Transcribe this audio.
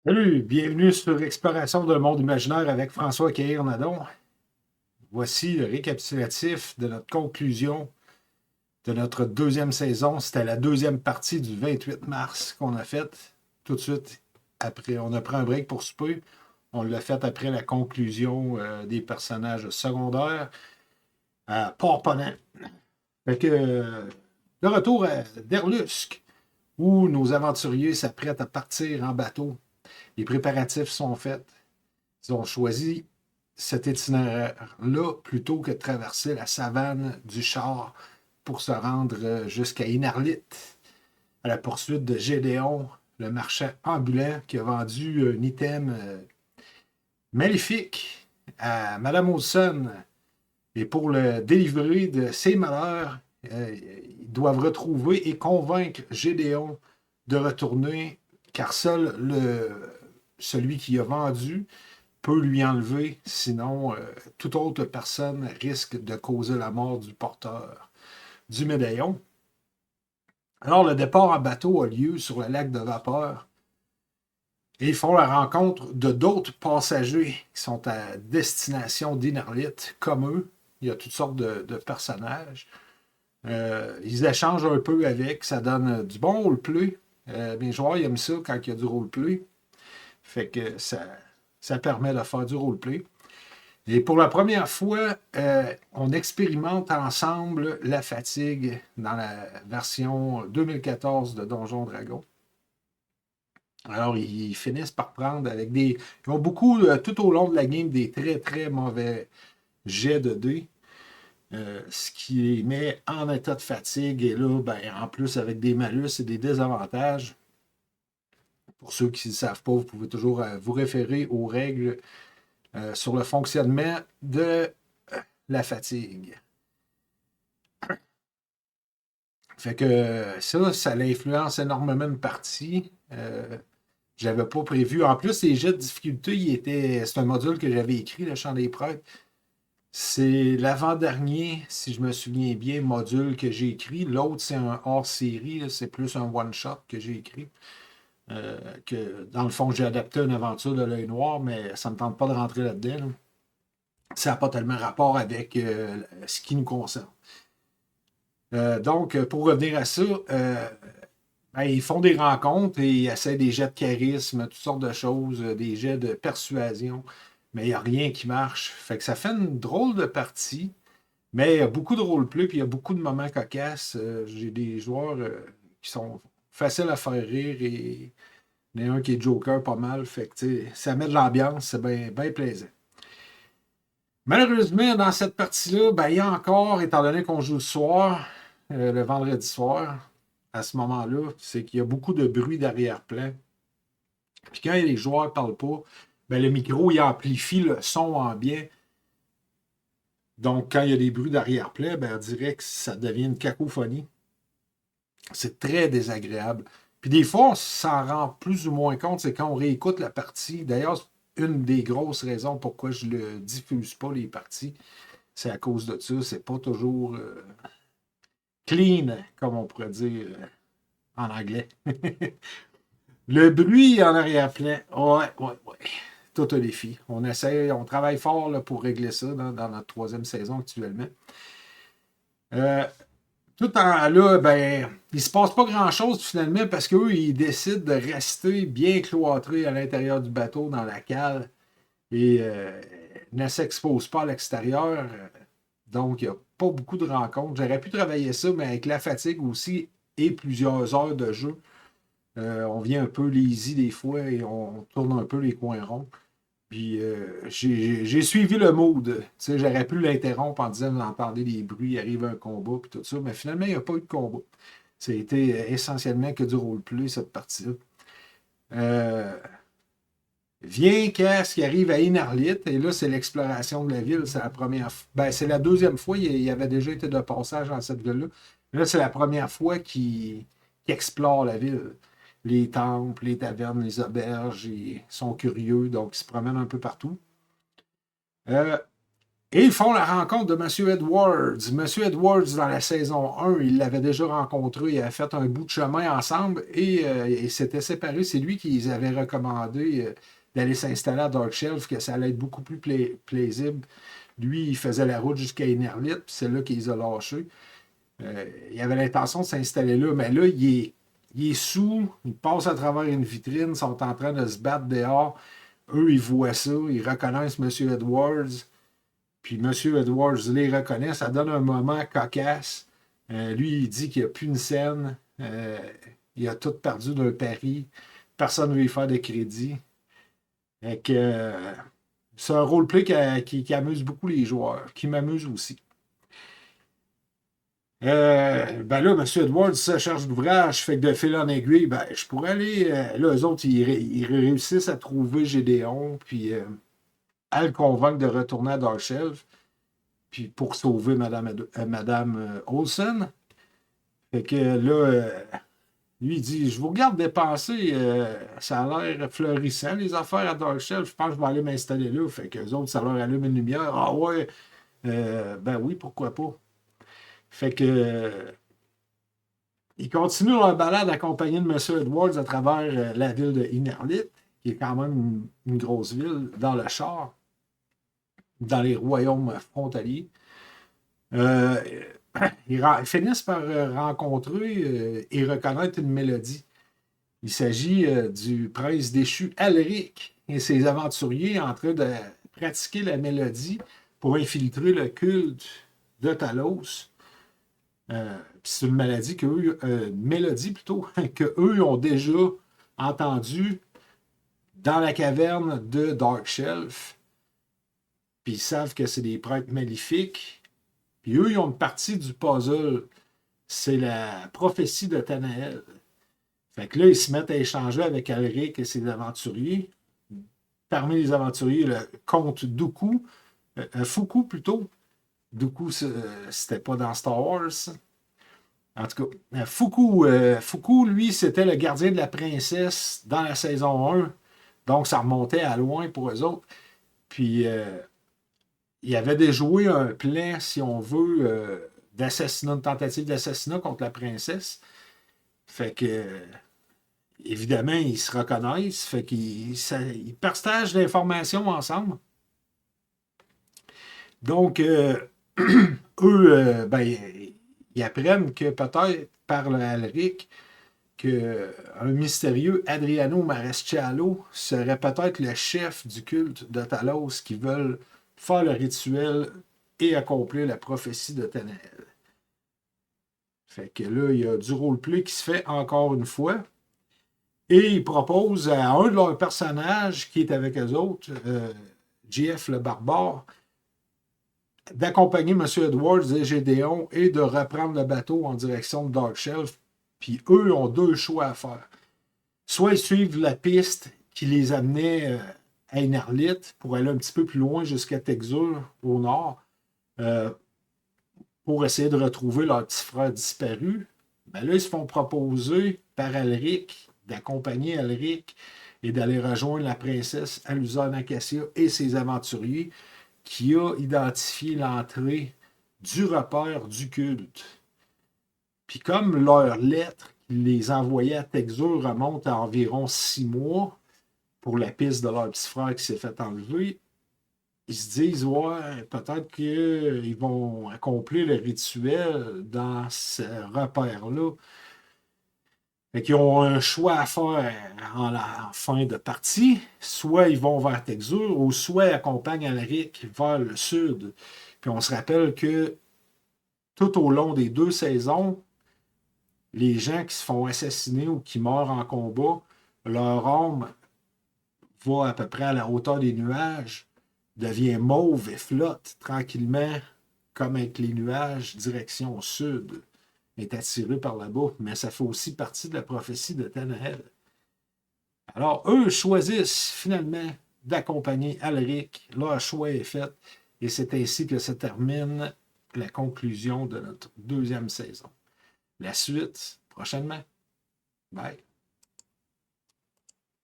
Salut, bienvenue sur Exploration d'un monde imaginaire avec François Caillé-Nadon. Voici le récapitulatif de notre conclusion de notre deuxième saison. C'était la deuxième partie du 28 mars qu'on a faite tout de suite après. On a pris un break pour souper. On l'a fait après la conclusion des personnages secondaires à Port-Ponant. Fait que, de retour à Derlusque, où nos aventuriers s'apprêtent à partir en bateau. Les préparatifs sont faits. Ils ont choisi cet itinéraire-là plutôt que de traverser la savane du char pour se rendre jusqu'à Inarlit, à la poursuite de Gédéon, le marchand ambulant qui a vendu un item maléfique à Madame Olson. Et pour le délivrer de ses malheurs, ils doivent retrouver et convaincre Gédéon de retourner, car seul celui qui a vendu peut lui enlever, sinon toute autre personne risque de causer la mort du porteur du médaillon. Alors le départ en bateau a lieu sur le lac de Vapeur et ils font la rencontre de d'autres passagers qui sont à destination d'Inarlit, comme eux. Il y a toutes sortes de personnages. Ils échangent un peu avec, ça donne du bon roleplay. Mes joueurs ils aiment ça quand il y a du roleplay. Fait que ça permet de faire du roleplay. Et pour la première fois, on expérimente ensemble la fatigue dans la version 2014 de Donjon Dragon. Alors, ils finissent par prendre avec des. Ils ont beaucoup, tout au long de la game, des très, très mauvais jets de dés. Ce qui les met en état de fatigue. Et là, ben, en plus, avec des malus et des désavantages. Pour ceux qui ne savent pas, vous pouvez toujours vous référer aux règles sur le fonctionnement de la fatigue. Fait que ça l'influence énormément une partie. J'avais pas prévu. En plus, les jets de difficulté, c'est un module que j'avais écrit, le Chant des Prêtres. C'est l'avant-dernier, si je me souviens bien, module que j'ai écrit. L'autre, c'est un hors-série, c'est plus un one-shot que j'ai écrit. Que dans le fond, j'ai adapté une aventure de l'œil noir, mais ça ne me tente pas de rentrer là-dedans. Là. Ça n'a pas tellement rapport avec ce qui nous concerne. Donc, pour revenir à ça, ben, ils font des rencontres et ils essaient des jets de charisme, toutes sortes de choses, des jets de persuasion, mais il n'y a rien qui marche. Fait que ça fait une drôle de partie, mais il y a beaucoup de roleplay puis il y a beaucoup de moments cocasses. J'ai des joueurs qui sont faciles à faire rire et il y en a un qui est Joker pas mal. Fait que ça met de l'ambiance, c'est bien ben plaisant. Malheureusement, dans cette partie-là, ben, il y a encore, étant donné qu'on joue le soir, le vendredi soir, à ce moment-là, c'est qu'il y a beaucoup de bruit d'arrière-plan. Puis quand les joueurs ne parlent pas, ben, le micro il amplifie le son ambiant. Donc, quand il y a des bruits d'arrière-plan, ben, on dirait que ça devient une cacophonie. C'est très désagréable. Puis des fois, on s'en rend plus ou moins compte, c'est quand on réécoute la partie. D'ailleurs, une des grosses raisons pourquoi je ne le diffuse pas, les parties, c'est à cause de ça. C'est pas toujours clean, comme on pourrait dire en anglais. Le bruit en arrière-plan, ouais, ouais, ouais. Tout un défi. On essaie, on travaille fort là, pour régler ça dans notre troisième saison actuellement. Euh, Tout en là, ben, il se passe pas grand-chose finalement parce qu'eux, ils décident de rester bien cloîtrés à l'intérieur du bateau, dans la cale, et ne s'exposent pas à l'extérieur. Donc, il n'y a pas beaucoup de rencontres. J'aurais pu travailler ça, mais avec la fatigue aussi et plusieurs heures de jeu, on vient un peu lazy des fois et on tourne un peu les coins ronds. Puis j'ai suivi le mood. Tu sais, j'aurais pu l'interrompre en disant vous entendez des bruits, il arrive un combat, puis tout ça. Mais finalement, il n'y a pas eu de combat. Ça a été essentiellement que du roleplay, cette partie-là. Euh, Vient qu'à ce qui arrive à Inarlit, et là, c'est l'exploration de la ville. C'est la première fois. Ben, c'est la deuxième fois. Il avait déjà été de passage dans cette ville-là. Mais là, c'est la première fois qu'il explore la ville. Les temples, les tavernes, les auberges, ils sont curieux, donc ils se promènent un peu partout. Euh, Et ils font la rencontre de M. Edwards. M. Edwards, dans la saison 1, il l'avait déjà rencontré, il avait fait un bout de chemin ensemble et ils s'étaient séparés. C'est lui qui les avait recommandé d'aller s'installer à Dark Shelf, que ça allait être beaucoup plus plaisible. Lui, il faisait la route jusqu'à Inerlit, puis c'est là qu'il les a lâchés. Il avait l'intention de s'installer là, mais là, il est sous, il passe à travers une vitrine, ils sont en train de se battre dehors. Eux, ils voient ça, ils reconnaissent M. Edwards. Puis M. Edwards les reconnaît, ça donne un moment cocasse. Lui, il dit qu'il n'y a plus une scène. Il a tout perdu d'un pari. Personne ne veut lui faire de crédit. Et que, c'est un roleplay qui amuse beaucoup les joueurs, qui m'amuse aussi. Ben là, M. Edwards, ça charge d'ouvrage, fait que de fil en aiguille, ben, je pourrais aller. Là, eux autres, ils réussissent à trouver Gédéon, puis à le convaincre de retourner à Darkshelf, puis pour sauver Madame Olsen. Fait que là, lui, il dit, je vous regarde dépenser, ça a l'air florissant, les affaires à Darkshelf, je pense que je vais aller m'installer là. Fait que les autres, ça leur allume une lumière. Ah ouais, ben oui, pourquoi pas. Fait que ils continuent leur balade accompagnés de M. Edwards à travers la ville de Inerlit, qui est quand même une grosse ville, dans le char, dans les royaumes frontaliers. Euh, ils finissent par rencontrer et reconnaître une mélodie. Il s'agit du prince déchu Alric et ses aventuriers en train de pratiquer la mélodie pour infiltrer le culte de Talos. C'est une mélodie plutôt, qu'eux ont déjà entendue dans la caverne de Darkshelf. Puis ils savent que c'est des prêtres maléfiques. Puis eux, ils ont une partie du puzzle. C'est la prophétie de Tanael. Fait que là, ils se mettent à échanger avec Alric et ses aventuriers. Parmi les aventuriers, le comte Dooku, Foucault plutôt. Dooku, c'était pas dans Star Wars. En tout cas, Foucault, lui, c'était le gardien de la princesse dans la saison 1. Donc, ça remontait à loin pour eux autres. Puis, il avait déjoué un plan, si on veut, d'assassinat, une tentative d'assassinat contre la princesse. Fait que, évidemment, ils se reconnaissent. Fait qu'ils partagent l'information ensemble. Donc, eux, ben, ils apprennent que peut-être par Alric, qu'un mystérieux Adriano Maresciallo serait peut-être le chef du culte de Talos qui veulent faire le rituel et accomplir la prophétie de Tanael. Fait que là, il y a du roleplay qui se fait encore une fois. Et ils proposent à un de leurs personnages qui est avec eux autres, JF le barbare, d'accompagner M. Edwards et Gédéon et de reprendre le bateau en direction de Darkshelf. Puis eux ont deux choix à faire. Soit ils suivent la piste qui les amenait à Inerlit pour aller un petit peu plus loin jusqu'à Texur, au nord, pour essayer de retrouver leur petit frère disparu. Ben là, ils se font proposer par Alric d'accompagner Alric et d'aller rejoindre la princesse Aluzan Acacia et ses aventuriers qui a identifié l'entrée du repère du culte. Puis comme leur lettre qu'ils les envoyaient à Texur remonte à environ 6 mois pour la piste de leur petit frère qui s'est fait enlever, ils se disent, ouais, peut-être qu'ils vont accomplir le rituel dans ce repère-là. Fait qu'ils ont un choix à faire en fin de partie. Soit ils vont vers Texur, ou soit ils accompagnent Alric vers le sud. Puis on se rappelle que tout au long des 2 saisons, les gens qui se font assassiner ou qui meurent en combat, leur âme va à peu près à la hauteur des nuages, devient mauve et flotte tranquillement, comme avec les nuages, direction sud, est attiré par là-bas. Mais ça fait aussi partie de la prophétie de Tanael. Alors, eux choisissent finalement d'accompagner Alric. Leur choix est fait. Et c'est ainsi que se termine la conclusion de notre 2e saison. La suite, prochainement. Bye.